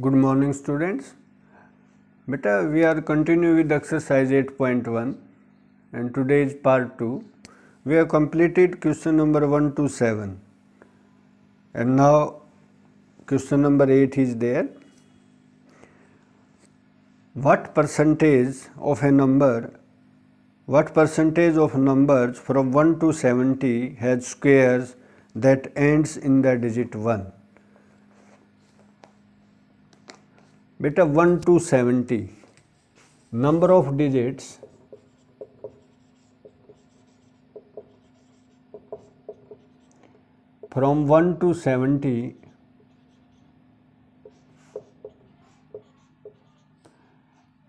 Good morning students. Beta, we are continuing with exercise 8.1 and today is part 2. We have completed question number 1 to 7 and now question number 8 is there. What percentage of numbers from 1 to 70 has squares that ends in the digit 1? Beta, 1 to 70 number of digits from 1 to 70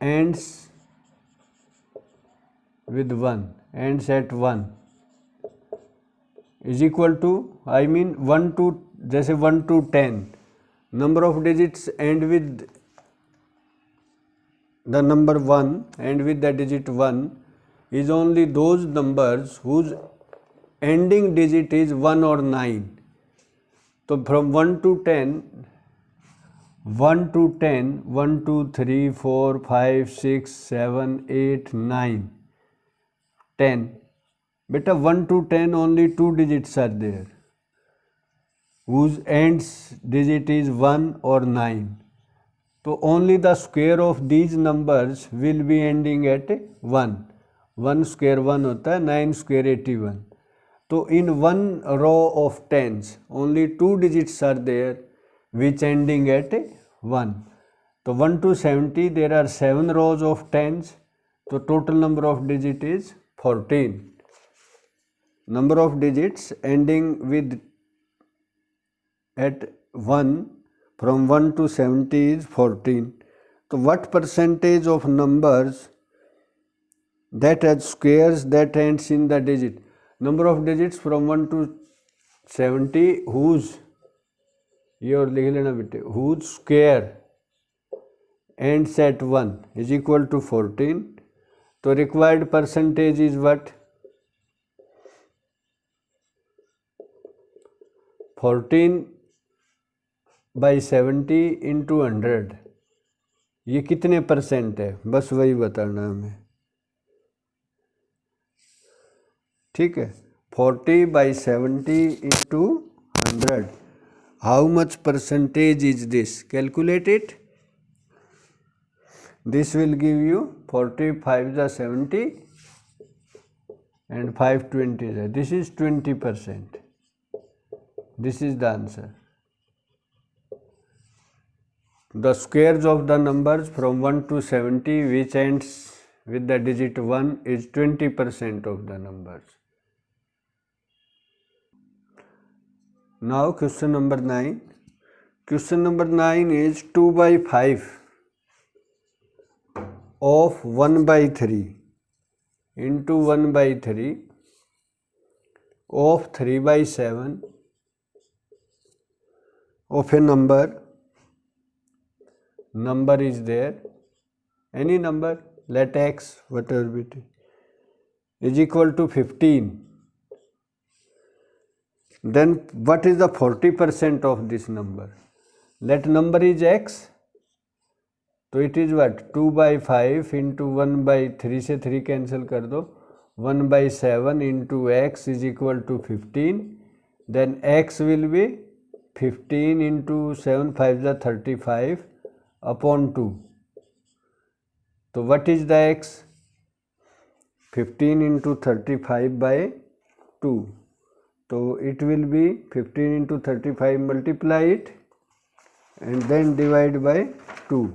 ends with 1, ends at 1 is equal to, 1 to, जैसे 1 to 10 number of digits end with the number 1 and with the digit 1 is only those numbers whose ending digit is 1 or 9. So from 1 to 10, 1 to 10, 1, 2, 3, 4, 5, 6, 7, 8, 9, 10. Beta, 1 to 10 only 2 digits are there whose ends digit is 1 or 9. So only the square of these numbers will be ending at 1. 1 square 1 होता है, 9 square 81. So in one row of tens, only 2 digits are there which ending at 1. So 1 to 70 there are 7 rows of tens. So total number of digits is 14. Number of digits ending with at 1 from 1 to 70 is 14. So what percentage of numbers that has squares that ends in the digit? Number of digits from 1 to 70 whose, ये और लिख लेना बेटे, whose square ends at 1 is equal to 14. So required percentage is what? 14 by 70 into 100. ये कितने percent है, बस वही बताना हमें. ठीक है, 40 by 70 into 100. How much percentage is this? Calculate it. This will give you 45 is 70 and 520 is. This is 20%. This is the answer. The squares of the numbers from 1 to 70 which ends with the digit 1 is 20% of the numbers. Now question number 9. Question number 9 is 2 by 5 of 1 by 3 into 1 by 3 of 3 by 7 of a number is there, any number, let x whatever it is equal to 15. Then what is the 40% of this number? Let number is x, so it is what? 2 by 5 into 1 by 3 से 3 cancel कर दो, 1 by 7 into x is equal to 15. Then x will be 15 into 7 5 is 35 upon 2. So what is the x? 15 into 35 by 2. So it will be 15 into 35, multiply it and then divide by 2.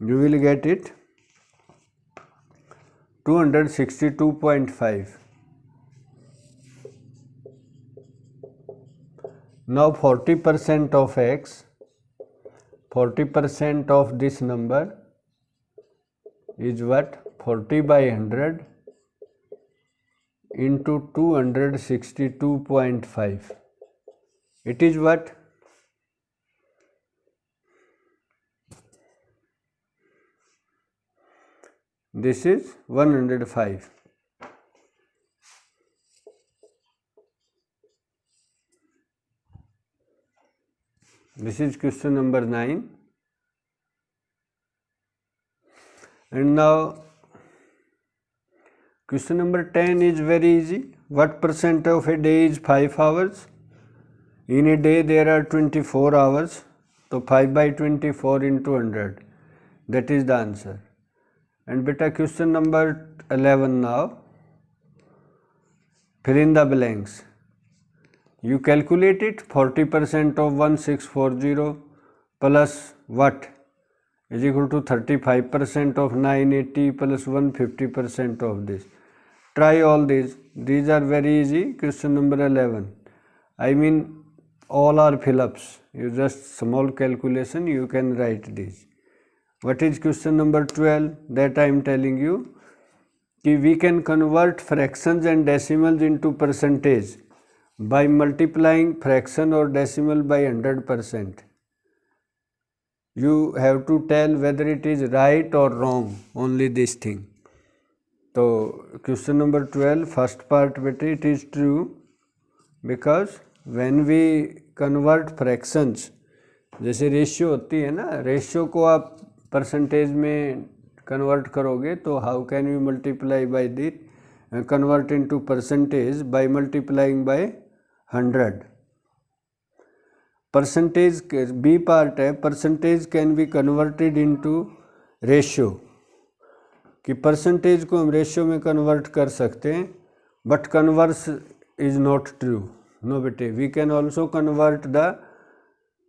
You will get it 262.5. Now 40% of x, 40% of this number is what? 40 by 100 into 262.5. It is what? This is 105. This is question number 9. And now question number 10 is very easy. What percent of a day is 5 hours? In a day there are 24 hours. So 5 by 24 into 100. That is the answer. And beta question number 11 now. Fill in the blanks. You calculate it. 40% of 1640 plus what is equal to 35% of 980 plus 150% of this. Try all these. These are very easy. Question number 11. I mean all are fill-ups. You just small calculation you can write these. What is question number 12? That I am telling you. We can convert fractions and decimals into percentage by multiplying fraction or decimal by 100%. You have to tell whether it is right or wrong, only this thing. So question number 12, first part beta, it is true because when we convert fractions, जैसे ratio होती है ना, ratio को आप percentage में convert करोगे तो how can you multiply by it, convert into percentage by multiplying by 100. Percentage B part है, percentage can be converted into ratio, कि परसेंटेज को हम रेशियो में कन्वर्ट कर सकते हैं, but converse is not true. No बेटे, we can also convert the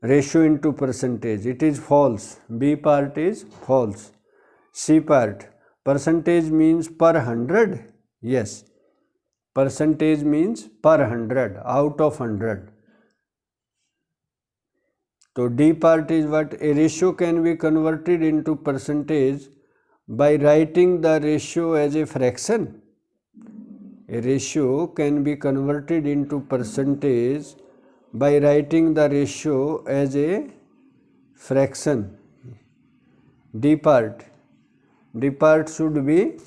ratio into percentage. It is false. B part is false. C part, percentage means per 100. Yes, percentage means per 100, out of 100. So D part is what? A ratio can be converted into percentage by writing the ratio as a fraction. A ratio can be converted into percentage by writing the ratio as a fraction. D part should be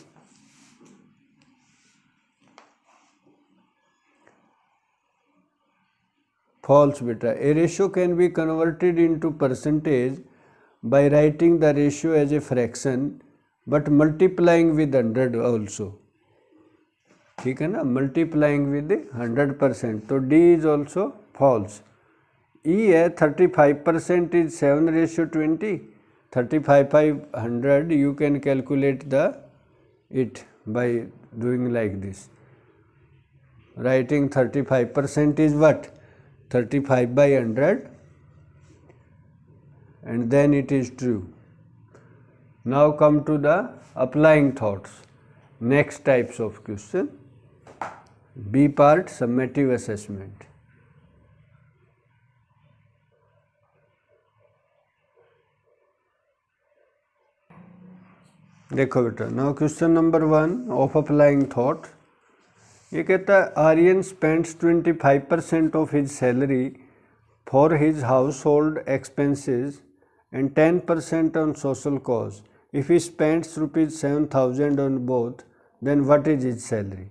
false beta. A ratio can be converted into percentage by writing the ratio as a fraction but multiplying with 100 also. ठीक है ना, multiplying with 100%. तो D is also false. E है 35% is 7:20. 35 by 100 you can calculate it by doing like this. Writing 35% is what? 35 by 100, and then it is true. Now come to the applying thoughts. Next types of question. B part, summative assessment. देखो बेटा, now question number 1 of applying thought. ये कहता है Aryan spends 25% of his salary for his household expenses and 10% on social cause. If he spends ₹7,000 on both, then what is his salary?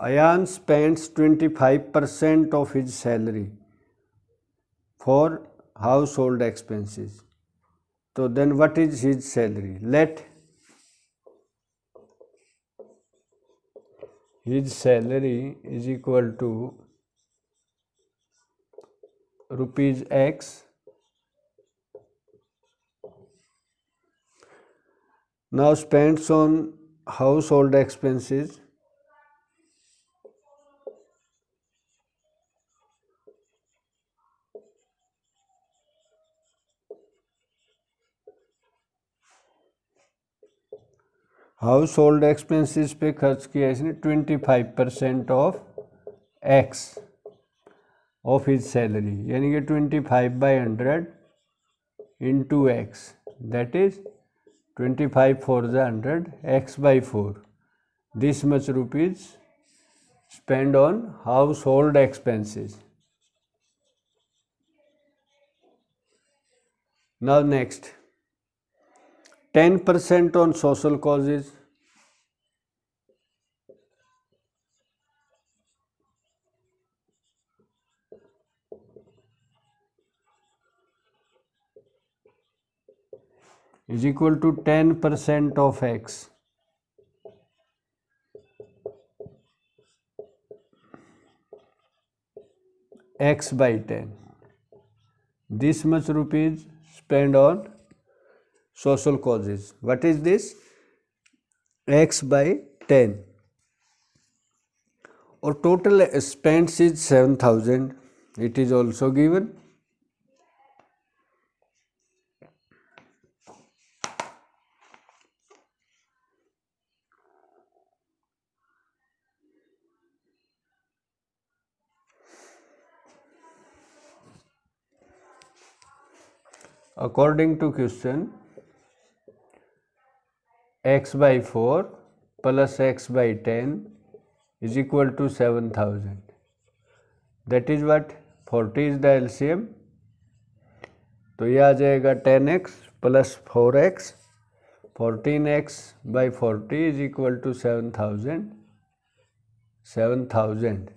Ayan spends 25% of his salary for household expenses. So then what is his salary? Let his salary is equal to rupees X. Now spends on household expenses. House hold expenses पे खर्च किया इसने 25% of x of his salary, यानी कि 25/100 into x, that is 25 for the 100, x by 4. This much rupees spent on household expenses. Now next, 10% on social causes. is equal to 10% of x. X by 10. This much rupees spent on social causes. What is this? X by 10. Or total expense is 7,000. It is also given. According to question, x by 4 plus x by 10 is equal to 7,000. That is what? 40 is the LCM. तो ये आ जाएगा 10x plus 4x. 14x by 40 is equal to 7,000. 7,000.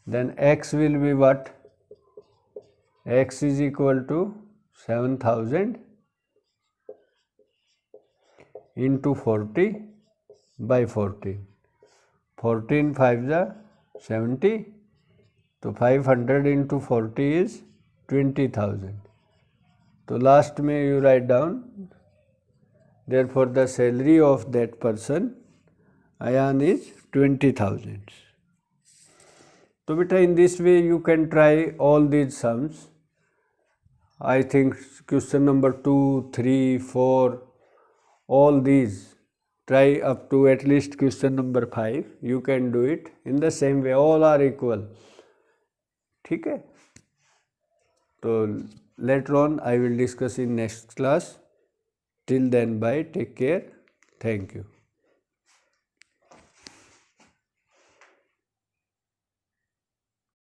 Then x will be what? X is equal to 7,000 into 40 by 14. 14 5 is 70. तो 500 into 40 is 20,000. तो last में you write down, therefore the salary of that person Ayan is 20,000. तो बेटा in this way you can try all these sums. I think question number 2, 3, 4, all these, try up to at least question number 5. You can do it in the same way. All are equal. ठीक है? तो later on I will discuss in next class. Till then, bye. Take care. Thank you.